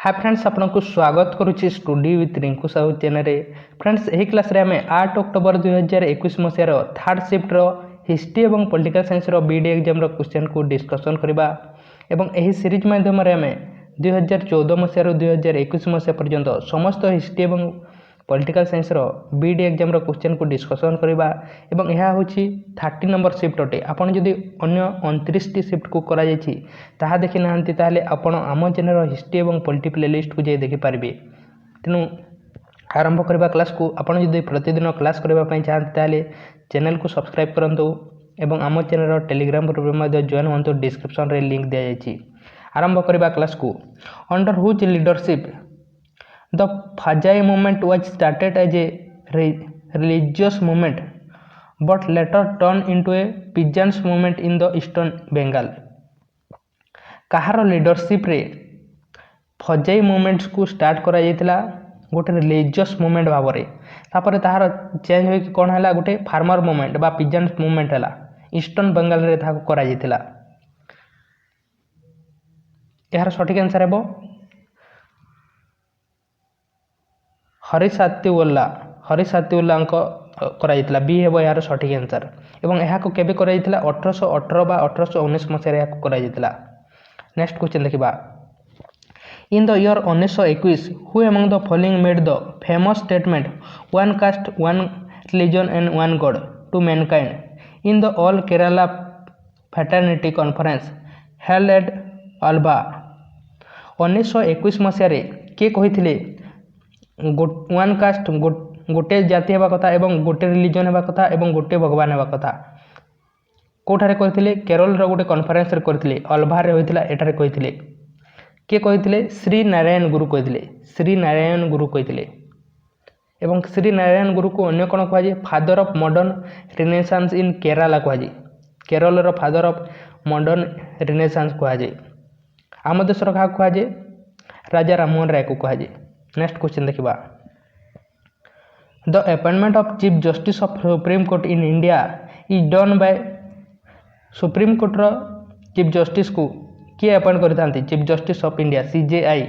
हाय friends आपको स्वागत करुच्ची study with Rinku Sahu channel रे फ्रेंड्स यही क्लास रे आम 8 अक्टोबर 2021 मसीहार थर्ड शिफ्ट हिस्ट्री और political science BD exam question को डिस्कसन करवा एवं यही सीरीज माध्यम आम 2014 मसीह 2021 मसीहा पर्यंत समस्त हिस्ट्री और political science BD exam question को डिस्कसन करवा एवं यह हूँ 30 नंबर शिफ्ट अटे आपड़ जदि अन्य 29 टी शिफ्ट को करा देखी ना ताहले आपण आम चैनल हिस्ट्री और पॉलिटी प्लेलिस्ट को जाई देखिपारे। तेणु आरंभ करवा क्लास को आपड़ जदि प्रतिदिन क्लास करने चाहते ताहले चैनल को सब्सक्राइब करूँ एवं आम चैनल टेलीग्राम ग्रुप जॉइन हूँ डिस्क्रिप्शन रे लिंक दिया जाएगी। आरंभ करवा क्लास को under whose leadership The Fajai movement was started as a religious movement but later turned into a peasants movement in the eastern Bengal. Kahar leadership रे फजाई movements को start करा जायतिला गोटे रिलीजियस मूवमेंट भाव में तापर ताहार चेंज होई कौन है गोटे फार्मर मूवमेंट बा पिजेंट्स मूवमेंट है ईस्टर्न बेंगल रे ताको करा जायतिला। यार सठिक आंसर है हरिसातिउल्ला कराइतिला बी हेबो यार सठिक आंसर एवं यह केबे कराइतिला 1818 बा 1819 मसीह रे कराइतिला। नेक्स्ट क्वेश्चन देखिबा in the year 1921 who among the following made the famous statement one caste one religion and one God to mankind in the all Kerala fraternity conference held at Aluva. 1921 मसीह रे के कहिथिले वन कास्ट गोटे जाति हेबा कथा एवं गोटे रिलीजन हेबा कथा एवं गोटे भगवान हेबा कथा कोठारे कहिथिले केरल रो गोटे कॉन्फ्रेंस रे करिथिले अल्भा रे होइथिला एटारे कहिथिले के कहिथिले श्री नारायण गुरु कहिथिले श्री नारायण गुरु कहिथिले एवं श्री नारायण गुरु को अन्य कोन कहजे father of modern renaissance in Kerala कहजे केरल रो फादर ऑफ मॉडर्न रिनेसांस कहजे आम देश रो कहजे राजा राममोहन राय को कहजे। नेक्स्ट क्वेश्चन देखिबा the appointment of chief justice of supreme court in India is done by supreme court रो चीफ जस्टिस को किए अपॉइंट करिथांती chief justice of India CJI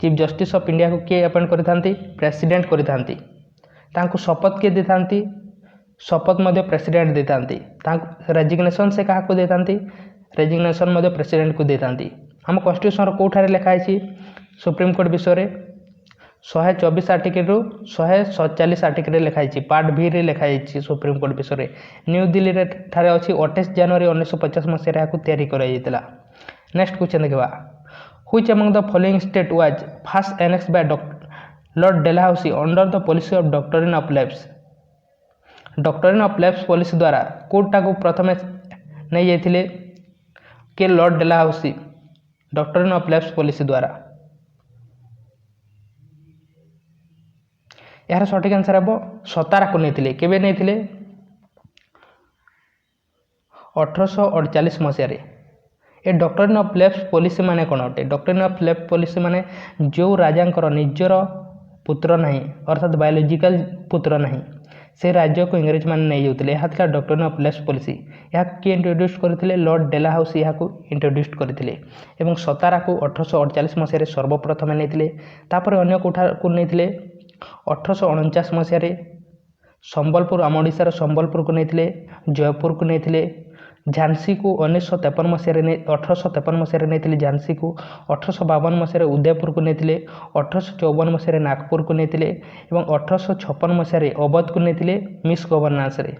chief justice of India को किए अपॉइंट करिथांती प्रेसिडेंट करिथांती तांको शपथ के देथांती शपथ मध्ये प्रेसिडेंट देथांती तांको रेजिग्नेशन से काहा को देथांती रेजिग्नेशन मध्ये प्रेसिडेंट को देथांती। हम कॉन्स्टिट्यूशन रो कोठारे लिखा है सुप्रीम कोर्ट विषय रे 124 आर्टिकल रु 147 आर्टिकल लिखाई पार्ट भी रे लिखाई सुप्रीम कोर्ट विषय न्यू दिल्ली रे ठारे अछि 28 जनवरी 1950 मसीह को तैयारी कराइला। नेक्स्ट क्वेश्चन देखिबा which among the following state was first annexed by Lord Dalhousie under the policy of doctrine of lapse. Doctrine of lapse policy द्वारा कोटा को प्रथम नहीं जाइथिले के Lord Dalhousie doctrine of lapse policy द्वारा। यार सठिक आंसर है सतारा को नहीं केबे नहीं 1848 मसीह ए डॉक्ट्रिन ऑफ लैप्स पॉलिसी माने कौन अटे डॉक्ट्रिन ऑफ लैप्स पॉलिसी माने जो राजांकर निजर पुत्र नहीं अर्थात बायोलॉजिकल पुत्र नहीं से राज्य को इंग्रेज माने नहीं जाउतले यह था डॉक्ट्रिन ऑफ लैप्स पॉलिसी यह किए इंट्रोड्यूस करथिले लॉर्ड डेलाहाउसी यह को इंट्रोड्यूस करथिले एवं सतारा को 1848 मसीह सर्वप्रथम नहीं तापर अन्य कोठा को नहीं 1849 मसीह संबलपुर आम ओडिशार संबलपुर को नहीं जयपुर को नहीं झांसी को 1953 मसीह 1853 मसीह नहीं झांसी को 1852 मसीह उदयपुर को नहीं 1854 मसीह नागपुर को नहीं एवं 1856 मसीह अवध को नहीं मिस गवर्नेंस रे।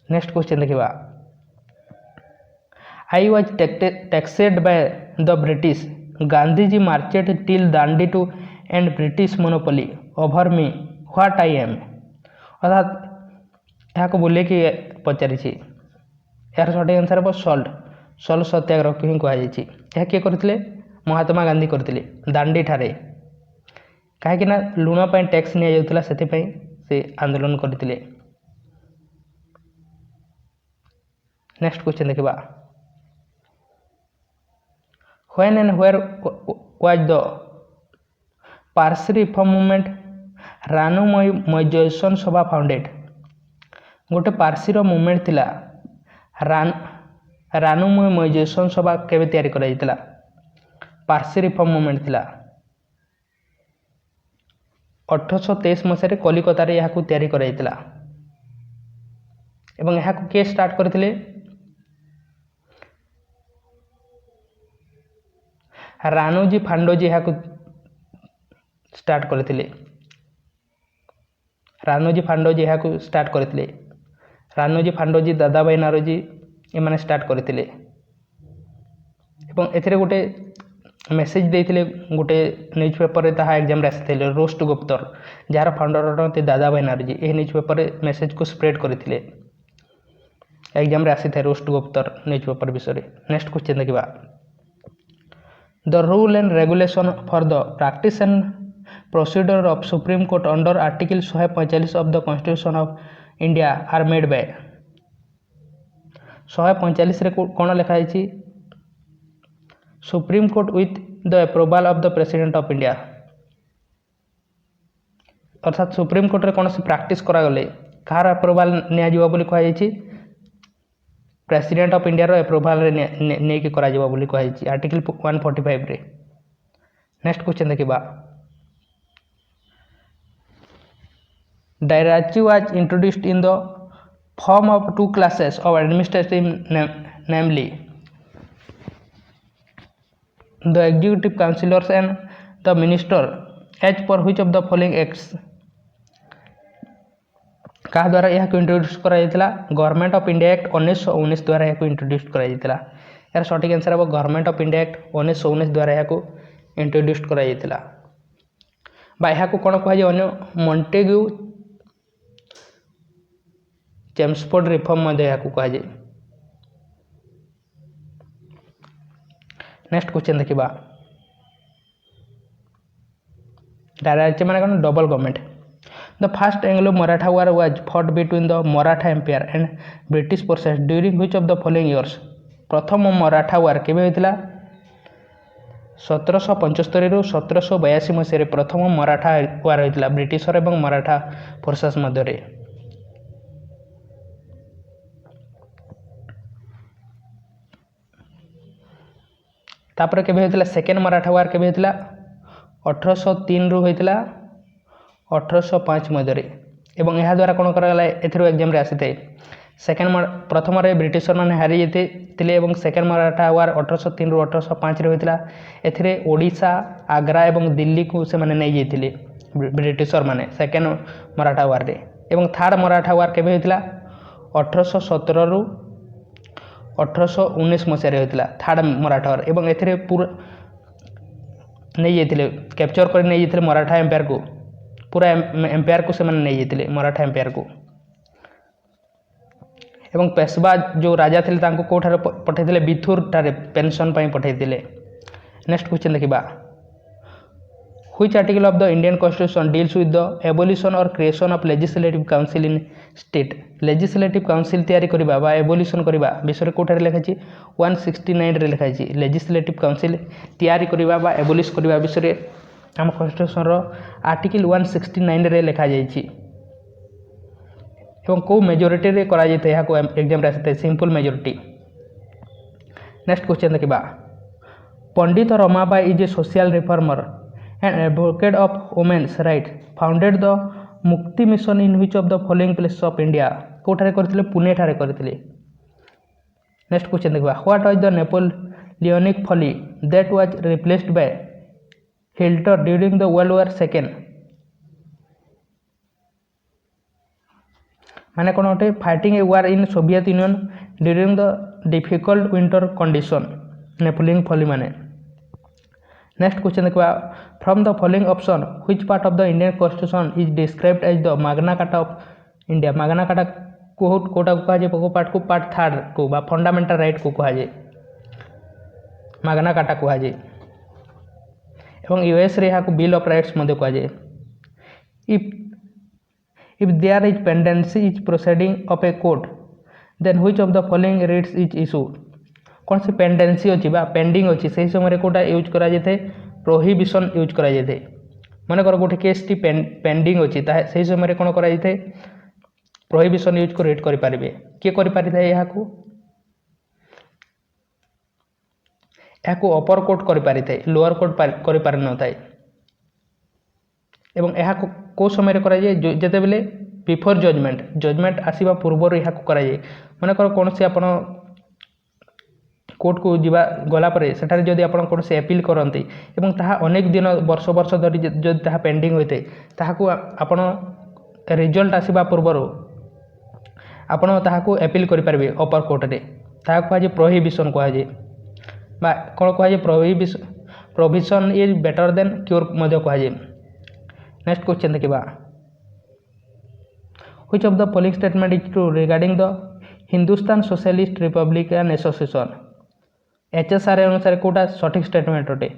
नेक्स्ट क्वेश्चन देखिबा I was taxed by the British Gandhiji marched till Dandi to end British monopoly over me what I am अर्थात यहाँ को बोले कि पचारि यार सठिक आंसर है सल्ट सत्याग्रह को ही कहुई यह किए करते महात्मा गांधी करते दांडी ठारे कहीं लुण पर टैक्स नि जाउतला से आंदोलन करते। नेक्स्ट क्वेश्चन देखिबा when and where was the Parsi reform movement Rahnumai Mazdayasnan Sabha founded गोटे पारसी रो मूवमेंट थिला रानू मयजन सभा केबे तैयारी कराइतिला पारसी रिफॉर्म मूवमेंट थिला 1823 ମସିହାରେ କଲିକତାରେ ଏହାକୁ ତିଆରି କରାଯାଇଥିଲା ଏବଂ ଏହାକୁ କିଏ ଷ୍ଟାର୍ଟ କରିଥିଲେ? ରାନୋଜୀ ଫାଣ୍ଡୋଜୀ ଏହାକୁ ଷ୍ଟାର୍ଟ କରିଥିଲେ। ରାନୋଜୀ ଫାଣ୍ଡୋଜୀ ଏହାକୁ ଷ୍ଟାର୍ଟ କରିଥିଲେ। ରାନୋଜୀ ଫାଣ୍ଡୋଜୀ, ଦାଦାଭାଇ ନାରୋଜୀ ଏମାନେ ଷ୍ଟାର୍ଟ କରିଥିଲେ ଏବଂ ଏଥିରେ ଗୋଟେ ମେସେଜ ଦେଇଥିଲେ ଗୋଟେ ନ୍ୟୁଜ୍ ପେପରରେ, ତାହା ଏକ୍ଜାମରେ ଆସିଥିଲେ। ରୋଷ୍ଟ ଗୁପ୍ତର, ଯାହାର ଫାଉଣ୍ଡର ଅଟନ୍ତି ଦାଦାଭାଇ ନାରୋଜୀ, ଏହି ନ୍ୟୁଜ୍ ପେପରରେ ମେସେଜକୁ ସ୍ପ୍ରେଡ୍ କରିଥିଲେ। ଏକ୍ଜାମରେ ଆସିଥାଏ ରୋଷ୍ଟ ଗୁପ୍ତର ନ୍ୟୁଜ୍ ପେପର ବିଷୟରେ। ନେକ୍ସଟ କ୍ୱେଶ୍ଚନ୍ ଦେଖିବା। The rule and regulation for the practice and procedure of supreme court under article 145 of the constitution of India are made by. 145ରେ କ'ଣ ଲେଖାଯାଇଛି? Supreme court with the approval of the president of India. ଅର୍ଥାତ୍ supreme କୋର୍ଟରେ କୌଣସି practice କରାଗଲେ କାହାର approval ନିଆଯିବ ବୋଲି କୁହାଯାଇଛି? ପ୍ରେସିଡେଣ୍ଟ ଅଫ୍ ଇଣ୍ଡିଆର ଆପ୍ରୁଭାଲ୍ରେ ନେଇକି କରାଯିବ ବୋଲି କୁହାଯାଇଛି ଆର୍ଟିକଲ 145ରେ। ନେକ୍ସଟ କ୍ୱେଶ୍ଚନ୍ ଦେଖିବା। Dirachi was introduced in the form of two classes of administrative, namely the executive councillors and the minister, as per which of the following acts? କାହା ଦ୍ୱାରା ଏହାକୁ ଇଣ୍ଟ୍ରୋଡ୍ୟୁସ୍ କରାଯାଇଥିଲା? ଗଭର୍ଣ୍ଣମେଣ୍ଟ ଅଫ୍ ଇଣ୍ଡିଆ ଆକ୍ଟ 1919 ଦ୍ୱାରା ଏହାକୁ introduce କରାଯାଇଥିଲା। ଏହାର ସଠିକ୍ answer ହେବ ଗଭର୍ଣ୍ଣମେଣ୍ଟ ଅଫ୍ ଇଣ୍ଡିଆ ଆକ୍ଟ 1919 ଦ୍ୱାରା ଏହାକୁ ଇଣ୍ଟ୍ରୋଡ୍ୟୁସ୍ କରାଯାଇଥିଲା। ବା ଏହାକୁ କ'ଣ କୁହାଯାଏ? ଅନ୍ୟ ମଣ୍ଟେଗ୍ୟୁ ଚେମ୍ସଫୋର୍ଡ ରିଫର୍ମ ମଧ୍ୟ ଏହାକୁ କୁହାଯାଏ। ନେକ୍ସଟ କ୍ୱେଶ୍ଚନ୍ ଦେଖିବା। ଡାଇରାଚି ମାନେ କ'ଣ? Double government. The first Anglo-Maratha war was fought between the Maratha Empire and British forces during which of the following years? ପ୍ରଥମ ମରାଠା ୱାର କେବେ ହୋଇଥିଲା? 1775ରୁ 1782 ମସିହାରେ ପ୍ରଥମ ମରାଠା ୱାର ହୋଇଥିଲା ବ୍ରିଟିଶର ଏବଂ ମରାଠା ଫୋର୍ସେସ୍ ମଧ୍ୟରେ। ତାପରେ କେବେ ହୋଇଥିଲା? ସେକେଣ୍ଡ ମରାଠା ୱାର କେବେ ହୋଇଥିଲା? 1803ରୁ ହୋଇଥିଲା 1805 ମଧ୍ୟରେ ଏବଂ ଏହା ଦ୍ୱାରା କ'ଣ କରାଗଲା? ଏଥିରୁ ଏକ୍ଜାମରେ ଆସିଥାଏ। ପ୍ରଥମରେ ବ୍ରିଟିଶରମାନେ ହାରି ଯାଇଥିଲେ ଏବଂ ସେକେଣ୍ଡ ମରାଠା ୱାର 1803ରୁ 1805ରେ ହୋଇଥିଲା। ଏଥିରେ ଓଡ଼ିଶା, ଆଗ୍ରା ଏବଂ ଦିଲ୍ଲୀକୁ ସେମାନେ ନେଇଯାଇଥିଲେ ବ୍ରିଟିଶରମାନେ ସେକେଣ୍ଡ ମରାଠା ୱାରରେ। ଏବଂ ଥାର୍ଡ଼ ମରାଠା ୱାର କେବେ ହୋଇଥିଲା? 1817ରୁ 1819 ମସିହାରେ ହୋଇଥିଲା ଥାର୍ଡ଼ ମରାଠା ୱାର ଏବଂ ଏଥିରେ ପୁରା ନେଇଯାଇଥିଲେ, କ୍ୟାପଚର କରି ନେଇଯାଇଥିଲେ ମରାଠା ଏମ୍ପାୟାରକୁ, ପୁରା ଏମ୍ପାୟାରକୁ ସେମାନେ ନେଇଯାଇଥିଲେ ମରାଠା ଏମ୍ପାୟାରକୁ। ଏବଂ ପେଶବା ଯେଉଁ ରାଜା ଥିଲେ ତାଙ୍କୁ କେଉଁଠାରେ ପଠାଇଥିଲେ? ବିଥୁରଠାରେ ପେନସନ୍ ପାଇଁ ପଠାଇଥିଲେ। ନେକ୍ସଟ କ୍ୱେଶ୍ଚନ୍ ଦେଖିବା। Which article of the Indian Constitution deals with the abolition or creation of legislative council in state? legislative council ତିଆରି କରିବା ବା abolition କରିବା ବିଷୟରେ କେଉଁଠାରେ ଲେଖାଯାଇଛି? 169ରେ ଲେଖାଯାଇଛି। legislative council ତିଆରି କରିବା ବା abolish କରିବା ବିଷୟରେ ଆମ କନଷ୍ଟିଟ୍ୟୁସନର ଆର୍ଟିକଲ 169ରେ ଲେଖାଯାଇଛି ଏବଂ କେଉଁ ମେଜୋରିଟିରେ କରାଯାଇଥାଏ? ଏହାକୁ ଏକ୍ଜାମରେ ଆସିଥାଏ ସିମ୍ପଲ ମେଜୋରିଟି। ନେକ୍ସଟ କ୍ୱେଶ୍ଚନ୍ ଦେଖିବା। Pandit Ramabai is a social reformer and advocate of women's rights, founded the Mukti Mission in which of the following places of India? କୋଉଠାରେ କରିଥିଲେ? ପୁନେ ଠାରେ କରିଥିଲେ। ନେକ୍ସଟ କ୍ୱେଶ୍ଚନ୍ ଦେଖିବା। What was the Napoleonic folly that was replaced by Hilter during the World War II? ମାନେ କ'ଣ ଅଟେ? Fighting a war in Soviet Union during the difficult winter condition, Napoleonic folly ମାନେ। Next question देखा। From the following option which part of the Indian constitution is described as the magna carta of India? Magna carta कोटा को कहा part को part third को बा fundamental right को कहा माग्ना कार्टा कहा एवं यूएस रे यहाँ बिल ऑफ राइट्स मध्य कहा if there is pendency is proceeding of a court then which of the following writs is issue? कौन सी पेंडेंसी अच्छी बा पेंडिंग अच्छी से समय कोटा यूज करा जाए? प्रोहिबिशन यूज करा जाए। मनकर गोटे केसटी पेंडिंग अच्छी से समय कौन करा जाए? प्रोहिबिशन यूज कर रिट करें। किए करें? यहाँ अपर कोर्ट करें, लोअर कोर्ट कर न थाए। ଏବଂ ଏହାକୁ କେଉଁ ସମୟରେ କରାଯାଏ ଯେତେବେଳେ ବିଫୋର୍ ଜଜମେଣ୍ଟ ଆସିବା ପୂର୍ବରୁ ଏହାକୁ କରାଯାଏ। ମନେକର କୌଣସି ଆପଣ କୋର୍ଟକୁ ଗଲା ପରେ ସେଠାରେ ଯଦି ଆପଣ କୌଣସି ଆପିଲ୍ କରନ୍ତି ଏବଂ ତାହା ଅନେକ ଦିନ ବର୍ଷ ଧରି ଯଦି ତାହା ପେଣ୍ଡିଂ ହୋଇଥାଏ, ତାହାକୁ ଆପଣ ରିଜଲ୍ଟ ଆସିବା ପୂର୍ବରୁ ଆପଣ ତାହାକୁ ଆପିଲ୍ କରିପାରିବେ ଅପର କୋର୍ଟରେ। ତାହାକୁ କୁହାଯାଏ ପ୍ରୋହିବିସନ୍ କୁହାଯାଏ, ବା କ'ଣ କୁହାଯାଏ provision is better then cure ମଧ୍ୟ କୁହାଯାଏ। ନେକ୍ସଟ କ୍ୱେଶ୍ଚନ୍ ଦେଖିବା, which of the following statement is true regarding the Hindustan Socialist Republican Association? HSRA ଅନୁସାରେ କେଉଁଟା ସଠିକ୍ ଷ୍ଟେଟମେଣ୍ଟ ଅଟେ?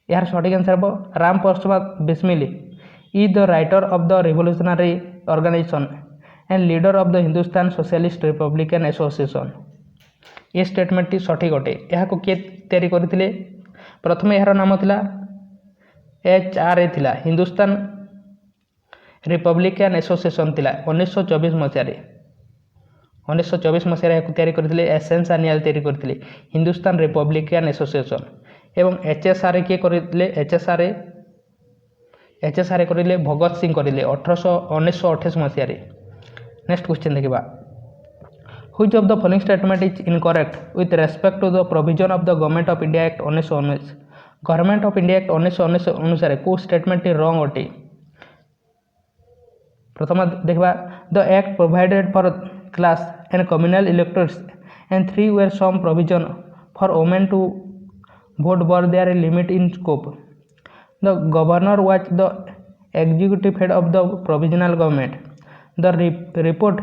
ଏହାର ସଠିକ୍ ଆନ୍ସର୍ ହେବ Ram Prasad Bismil is the writer of the revolutionary organisation and leader of the Hindustan socialist republican association. ଏ ଷ୍ଟେଟମେଣ୍ଟଟି ସଠିକ୍ ଅଟେ। ଏହାକୁ କିଏ ତିଆରି କରିଥିଲେ? ପ୍ରଥମେ ଏହାର ନାମ ଥିଲା HRA ଥିଲା, ହିନ୍ଦୁସ୍ତାନ ରିପବ୍ଲିକାନ୍ ଆସୋସିଏସନ୍ ଥିଲା 1924 ମସିହାରେ। 1924 ମସିହାରେ ଏହାକୁ ତିଆରି କରିଥିଲେ ଏସେନ୍ସ ଆନିଆଲ୍ ତିଆରି କରିଥିଲେ ହିନ୍ଦୁସ୍ତାନ ରିପବ୍ଲିକାନ୍ ଆସୋସିଏସନ୍। ଏବଂ HSRA କିଏ କରିଥିଲେ? HSRA କରିଲେ ଭଗତ ସିଂ କରିଲେ 1928 ମସିହାରେ। ନେକ୍ସଟ କ୍ୱେଶ୍ଚନ୍ ଦେଖିବା, which of the following statement is incorrect with respect to the provision of the Government of India Act 1919? Government of India act 1919 ଅନୁସାରେ କେଉଁ ଷ୍ଟେଟମେଣ୍ଟଟି ରଙ୍ଗ ଅଟେ? प्रथम देखा, the act provided for class and communal electors and 3 were some provision for women to vote were there limit in scope. The governor was the executive head of the provisional government. The report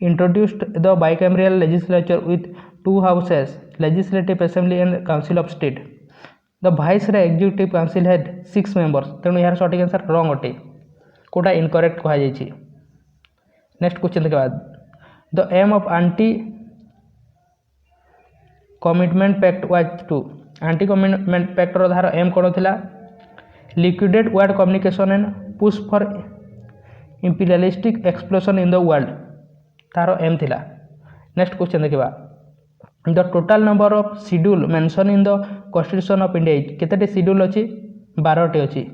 introduced the bicameral legislature with 2 houses, legislative assembly and council of state. The viceroy executive council had 6 members. तेणु यार सठिक answer wrong अटे, कोटा incorrect कहा जायछि। Next question देखा, the aim of anti commitment pact was to. Anti commitment पैक्टर धार एम कौन थिला? Liquidate world communication and push for imperialistic explosion in the world, तार एम थिला। नेक्स्ट क्वेश्चन देखा, the total number of schedule mention in the constitution of India is. केतेटी schedule अछि? 12टी अछि।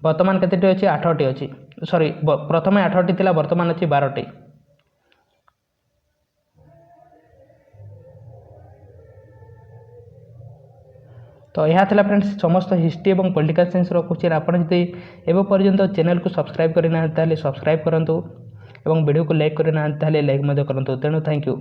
वर्तमान केतेटी अछि? 8टी अछि। सॉरी, प्रथमे 8टी थिला, वर्तमान अछि 12टी। तो यह था फ्रेंड्स समस्त हिस्ट्री और पॉलिटिकल साइंस क्वेश्चन। आप एवं पर्यंत चैनल को सब्सक्राइब करना सब्सक्राइब करूँ और वीडियो को लाइक करना लाइक करूँ। तेणु थैंक यू।